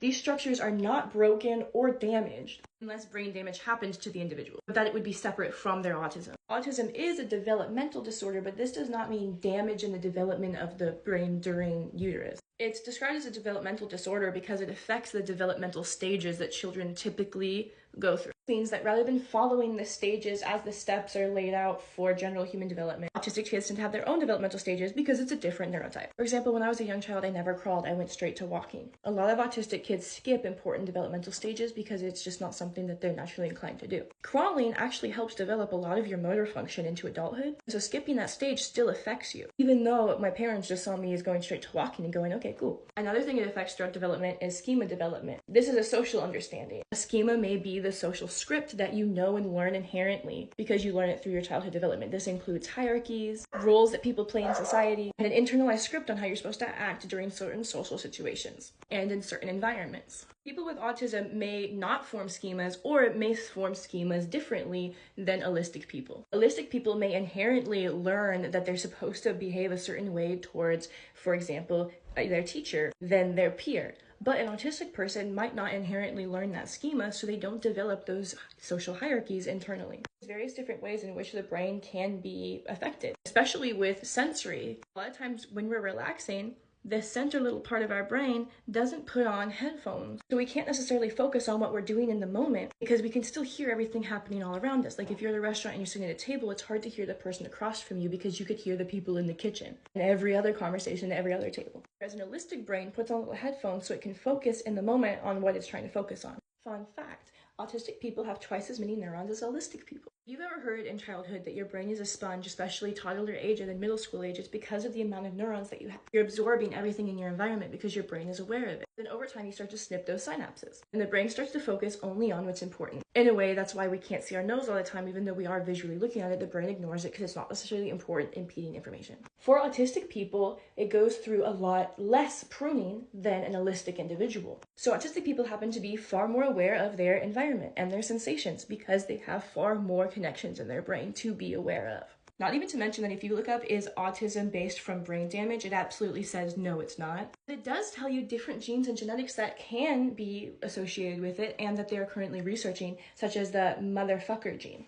These structures are not broken or damaged unless brain damage happens to the individual, but that it would be separate from their autism. Autism is a developmental disorder, but this does not mean damage in the development of the brain during uterus. It's described as a developmental disorder because it affects the developmental stages that children typically go through. It means that rather than following the stages as the steps are laid out for general human development, autistic kids tend to have their own developmental stages because it's a different neurotype. For example, when I was a young child, I never crawled, I went straight to walking. A lot of autistic kids skip important developmental stages because it's just not something that they're naturally inclined to do. Crawling actually helps develop a lot of your motor function into adulthood, so skipping that stage still affects you, even though my parents just saw me as going straight to walking and going, okay, cool. Another thing it affects throughout development is schema development. This is a social understanding. A schema may be the social script that you know and learn inherently because you learn it through your childhood development. This includes hierarchies, roles that people play in society, and an internalized script on how you're supposed to act during certain social situations and in certain environments. People with autism may not form schemas or may form schemas differently than allistic people. Allistic people may inherently learn that they're supposed to behave a certain way towards, for example, their teacher than their peer. But an autistic person might not inherently learn that schema, so they don't develop those social hierarchies internally. There's various different ways in which the brain can be affected, especially with sensory. A lot of times when we're relaxing, the center little part of our brain doesn't put on headphones. So we can't necessarily focus on what we're doing in the moment because we can still hear everything happening all around us. Like if you're at a restaurant and you're sitting at a table, it's hard to hear the person across from you because you could hear the people in the kitchen and every other conversation at every other table. Whereas an allistic brain puts on little headphones so it can focus in the moment on what it's trying to focus on. Fun fact, autistic people have twice as many neurons as allistic people. If you've ever heard in childhood that your brain is a sponge, especially toddler age and then middle school age, it's because of the amount of neurons that you have. You're absorbing everything in your environment because your brain is aware of it. Then over time, you start to snip those synapses. And the brain starts to focus only on what's important. In a way, that's why we can't see our nose all the time, even though we are visually looking at it, the brain ignores it because it's not necessarily important impeding information. For autistic people, it goes through a lot less pruning than an allistic individual. So autistic people happen to be far more aware of their environment and their sensations because they have far more connections in their brain to be aware of. Not even to mention that if you look up, is autism based from brain damage, it absolutely says no, it's not. But it does tell you different genes and genetics that can be associated with it and that they are currently researching, such as the motherfucker gene,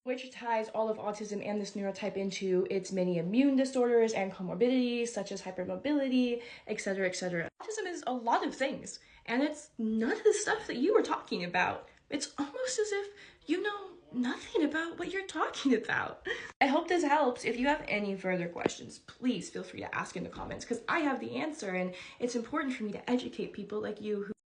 which ties all of autism and this neurotype into its many immune disorders and comorbidities, such as hypermobility, etc., etc. Autism is a lot of things, and it's none of the stuff that you were talking about. It's almost as if you know nothing about what you're talking about. I hope this helps. If you have any further questions, please feel free to ask in the comments because I have the answer, and it's important for me to educate people like you who